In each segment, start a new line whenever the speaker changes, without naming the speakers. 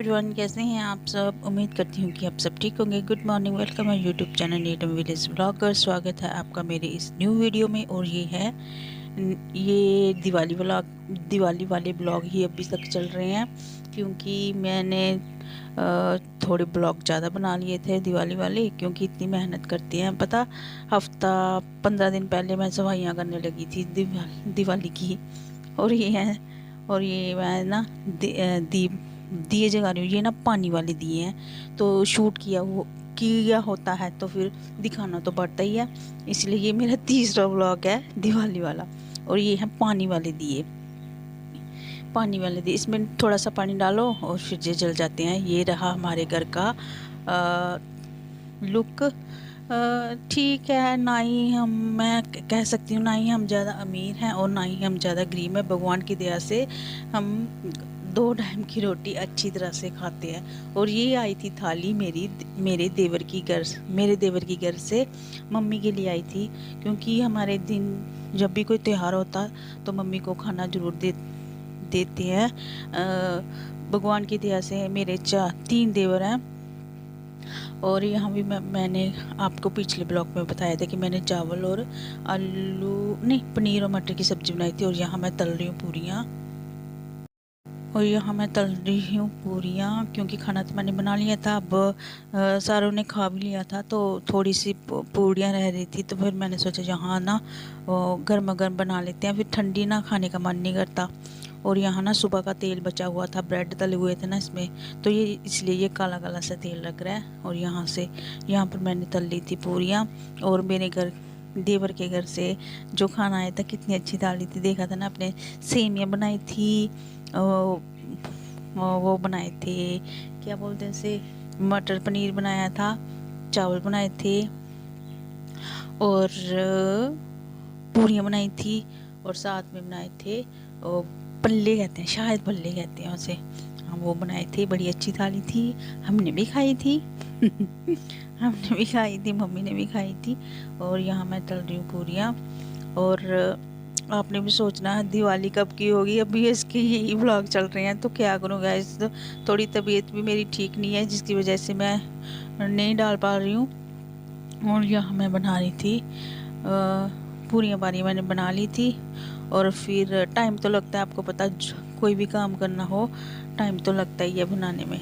Everyone, कैसे हैं आप सब। उम्मीद करती हूँ कि आप सब ठीक होंगे। Good morning, welcome my YouTube channel नीटम village blogger. स्वागत है आपका मेरे इस न्यू वीडियो में। और ये दिवाली वाले ब्लॉग ही अभी तक चल रहे हैं, क्योंकि मैंने थोड़े ब्लॉग ज़्यादा बना लिए थे दिवाली वाले, क्योंकि इतनी मेहनत करते हैं पता। हफ्ता 15 दिन पहले मैं सफाइयाँ करने लगी थी दिवाली की। और ये है, और ये मैं ना दिए जगा रही हूँ। ये ना पानी वाले दिए हैं, तो शूट किया होता है तो फिर दिखाना तो पड़ता ही है। इसलिए ये मेरा तीसरा व्लॉग है दिवाली वाला। और ये है पानी वाले दिए। इसमें थोड़ा सा पानी डालो और फिर ये जल जाते हैं। ये रहा हमारे घर का लुक। ठीक है, ना ही मैं कह सकती हूँ, ना ही हम ज़्यादा अमीर हैं और ना ही हम ज़्यादा गरीब हैं। भगवान की दया से हम 2 टाइम की रोटी अच्छी तरह से खाते हैं। और ये आई थी थाली मेरे देवर की घर से मम्मी के लिए आई थी, क्योंकि हमारे दिन जब भी कोई त्यौहार होता तो मम्मी को खाना ज़रूर देते हैं। भगवान की दया से मेरे 3 देवर हैं। और यहाँ भी मैंने आपको पिछले ब्लॉग में बताया था कि मैंने चावल और पनीर और मटर की सब्ज़ी बनाई थी। और यहाँ मैं तल रही हूँ पूरियाँ। क्योंकि खाना तो मैंने बना लिया था। अब सारों ने खा भी लिया था, तो थोड़ी सी पूरियाँ रह रही थी। तो फिर मैंने सोचा यहाँ ना गर्मा गर्म बना लेते हैं, फिर ठंडी ना खाने का मन नहीं करता। और यहाँ ना सुबह का तेल बचा हुआ था, ब्रेड तले हुए थे ना इसमें, तो ये इसलिए ये काला काला सा तेल लग रहा है। और यहाँ पर मैंने तल ली थी पूरियाँ। और मेरे देवर के घर से जो खाना आया था, कितनी अच्छी थाली थी। देखा था ना आपने। सेमियाँ बनाई थी, वो बनाए थे, क्या बोलते हैं इसे, मटर पनीर बनाया था, चावल बनाए थे और पूरियाँ बनाई थी। और साथ में बनाए थे पल्ले कहते हैं, शायद पल्ले कहते हैं उसे। हाँ, वो बनाए थे। बड़ी अच्छी थाली थी, हमने भी खाई थी हमने भी खाई थी, मम्मी ने भी खाई थी। और यहाँ मैं तल रही हूँ पूरियाँ। और आपने भी सोचना है दिवाली कब की होगी। अभी इसके यही व्लॉग चल रहे हैं, तो क्या करूँ गाइस। तो थोड़ी तबीयत भी मेरी ठीक नहीं है, जिसकी वजह से मैं नहीं डाल पा रही हूँ। और यहाँ मैं बना रही थी पूरियाँ पारियाँ मैंने बना ली थी। और फिर टाइम तो लगता है, आपको पता, कोई भी काम करना हो टाइम तो लगता ही है बनाने में।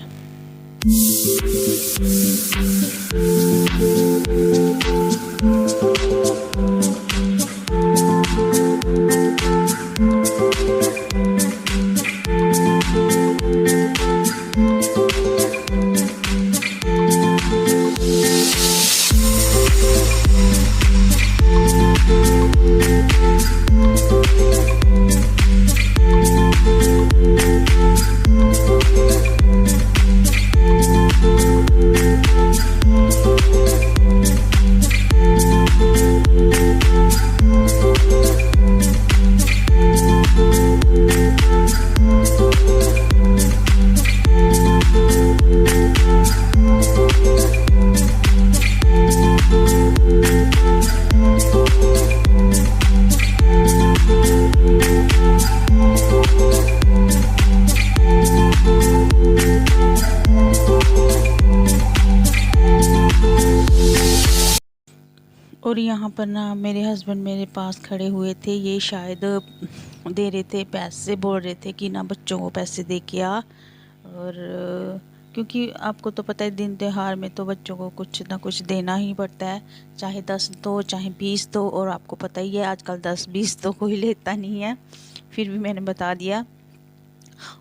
और यहाँ पर ना मेरे हस्बैंड मेरे पास खड़े हुए थे। ये शायद दे रहे थे पैसे, बोल रहे थे कि ना बच्चों को पैसे दे के आ। और क्योंकि आपको तो पता है दिन त्योहार में तो बच्चों को कुछ ना कुछ देना ही पड़ता है, चाहे 10 दो चाहे 20 दो। और आपको पता ही है आजकल 10-20 तो कोई लेता नहीं है, फिर भी मैंने बता दिया।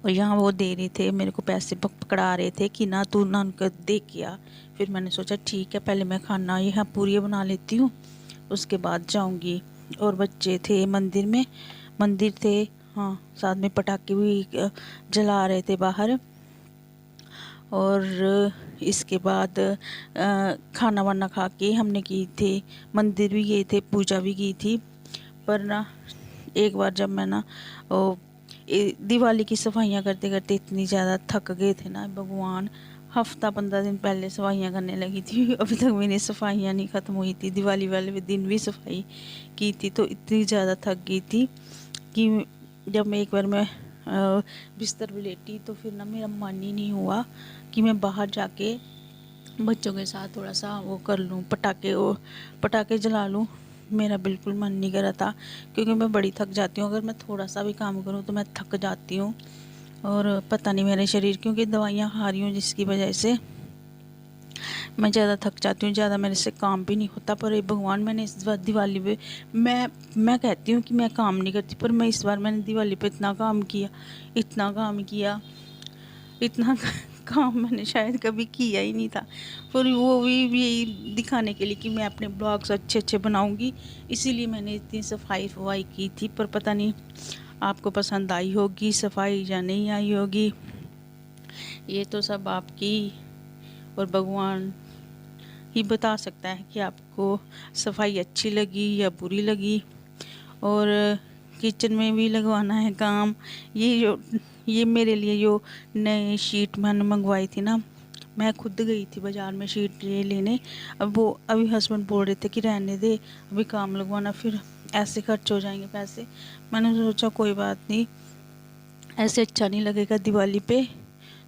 और यहाँ वो दे रहे थे मेरे को पैसे, पकड़ा रहे थे कि ना तू ना उनको दे के आ। फिर मैंने सोचा ठीक है, पहले मैं खाना यहाँ पूरी बना लेती हूँ, उसके बाद जाऊँगी। और बच्चे थे मंदिर थे, हाँ, साथ में पटाखे भी जला रहे थे बाहर। और इसके बाद खाना वाना खा के हमने की थी, मंदिर भी गए थे, पूजा भी की थी। पर ना एक बार जब मैं ना दिवाली की सफाइयाँ करते करते इतनी ज़्यादा थक गए थे ना भगवान। हफ्ता 15 दिन पहले सफाइयाँ करने लगी थी, अभी तक मेरी सफाइयाँ नहीं ख़त्म हुई थी। दिवाली वाले दिन भी सफाई की थी, तो इतनी ज़्यादा थक गई थी कि जब मैं एक बार बिस्तर पे लेटी तो फिर ना मेरा मन ही नहीं हुआ कि मैं बाहर जाके बच्चों के साथ थोड़ा सा वो कर लूँ, पटाखे जला लूँ। मेरा बिल्कुल मन नहीं कर रहा था, क्योंकि मैं बड़ी थक जाती हूँ। अगर मैं थोड़ा सा भी काम करूँ तो मैं थक जाती हूँ, और पता नहीं मेरे शरीर, क्योंकि दवाइयाँ खा रही हूँ जिसकी वजह से मैं ज़्यादा थक जाती हूँ, ज़्यादा मेरे से काम भी नहीं होता। पर ये भगवान, मैंने इस बार दिवाली पे मैं कहती हूँ कि मैं काम नहीं करती, पर मैं इस बार मैंने दिवाली पे इतना काम किया, इतना काम किया, इतना काम मैंने शायद कभी किया ही नहीं था। पर वो भी यही दिखाने के लिए कि मैं अपने ब्लॉग्स अच्छे अच्छे बनाऊंगी, इसीलिए मैंने इतनी सफाई की थी। पर पता नहीं आपको पसंद आई होगी सफाई या नहीं आई होगी, ये तो सब आपकी और भगवान ही बता सकता है कि आपको सफाई अच्छी लगी या बुरी लगी। और किचन में भी लगवाना है काम। ये मेरे लिए जो नए शीट मैंने मंगवाई थी ना, मैं खुद गई थी बाज़ार में शीट ये लेने। अब वो अभी हस्बैंड बोल रहे थे कि रहने दे, अभी काम लगवाना, फिर ऐसे खर्च हो जाएंगे पैसे। मैंने सोचा कोई बात नहीं, ऐसे अच्छा नहीं लगेगा दिवाली पे,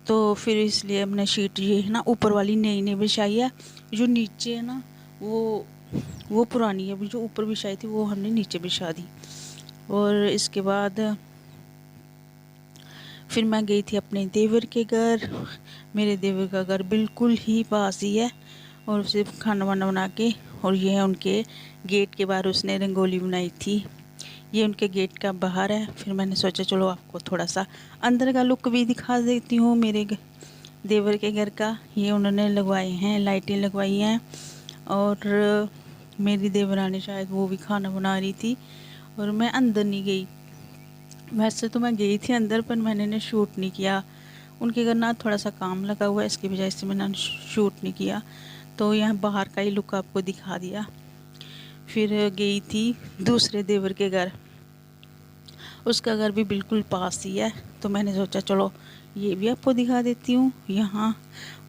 तो फिर इसलिए हमने शीट ये है ना ऊपर वाली नई नई बिछाई है। जो नीचे है ना वो पुरानी है, जो ऊपर बिछाई थी वो हमने नीचे बिछा दी। और इसके बाद फिर मैं गई थी अपने देवर के घर। मेरे देवर का घर बिल्कुल ही पास ही है, और उसे खाना वाना बना के, और ये है उनके गेट के बाहर उसने रंगोली बनाई थी। ये उनके गेट का बाहर है। फिर मैंने सोचा चलो आपको थोड़ा सा अंदर का लुक भी दिखा देती हूँ मेरे देवर के घर का। ये उन्होंने लगवाए हैं, लाइटें लगवाई हैं, और मेरी देवरानी शायद वो भी खाना बना रही थी, और मैं अंदर नहीं गई। वैसे तो मैं गई थी अंदर, पर मैंने शूट नहीं किया। उनके घर ना थोड़ा सा काम लगा हुआ है, इसकी वजह से मैंने शूट नहीं किया। तो यहाँ बाहर का ही लुक आपको दिखा दिया। फिर गई थी दूसरे देवर के घर, उसका घर भी बिल्कुल पास ही है, तो मैंने सोचा चलो ये भी आपको दिखा देती हूँ। यहाँ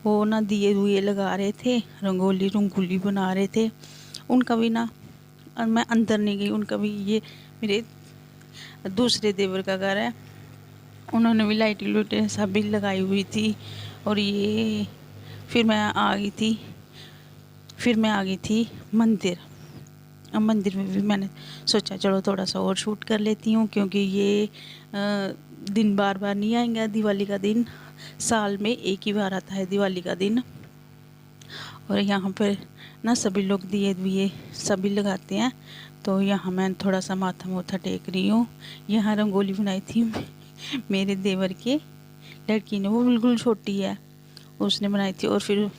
वो ना दिए दुए लगा रहे थे, रंगोली बना रहे थे। उनका भी ना, मैं अंदर नहीं गई, उनका भी, ये मेरे दूसरे देवर का घर है, उन्होंने भी लाइटें लुटें सब भी लगाई हुई थी। और ये फिर मैं आ गई थी मंदिर। अब मंदिर में भी मैंने सोचा चलो थोड़ा सा और शूट कर लेती हूँ, क्योंकि ये दिन बार बार नहीं आएगा। दिवाली का दिन साल में एक ही बार आता है, दिवाली का दिन। और यहाँ पर ना सभी लोग दिए सभी लगाते हैं, तो यहाँ मैं थोड़ा सा माथा टेक रही हूँ। यहाँ रंगोली बनाई थी मेरे देवर के लड़की ने, वो बिल्कुल छोटी है, उसने बनाई थी। और फिर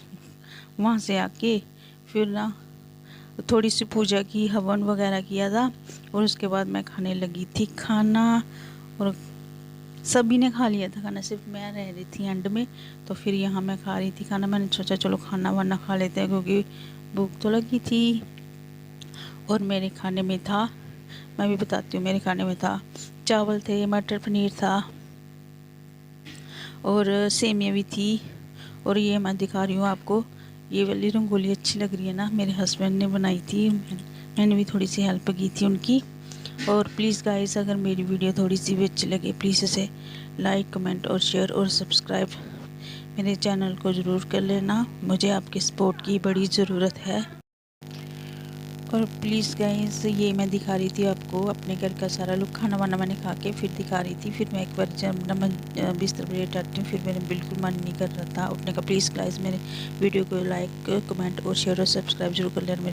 वहाँ से आके फिर ना थोड़ी सी पूजा की, हवन वगैरह किया था, और उसके बाद मैं खाने लगी थी खाना। और सभी ने खा लिया था खाना, सिर्फ मैं रह रही थी एंड में। तो फिर यहाँ मैं खा रही थी खाना। मैंने सोचा चलो खाना वाना खा लेते हैं, क्योंकि भूख तो लगी थी। और मेरे खाने में था, मैं भी बताती हूँ, मेरे खाने में था चावल थे, मटर पनीर था, और सेमिया भी थी। और ये मैं दिखा रही हूँ आपको, ये वाली रंगोली अच्छी लग रही है ना, मेरे हस्बैंड ने बनाई थी, मैंने भी थोड़ी सी हेल्प की थी उनकी। और प्लीज़ गाइस, अगर मेरी वीडियो थोड़ी सी भी अच्छी लगे, प्लीज़ इसे लाइक, कमेंट और शेयर और सब्सक्राइब मेरे चैनल को ज़रूर कर लेना। मुझे आपके सपोर्ट की बड़ी ज़रूरत है। और प्लीज़ गाइस, ये मैं दिखा रही थी आपको अपने घर का सारा लुक। खाना वाना मैंने खा के फिर दिखा रही थी। फिर मैं एक बार जब मैं बिस्तर पर लेट आती हूँ, फिर मेरे बिल्कुल मन नहीं कर रहा था उठने का। प्लीज़ गाइस, मेरे वीडियो को लाइक, कमेंट और शेयर और सब्सक्राइब जरूर कर लेना।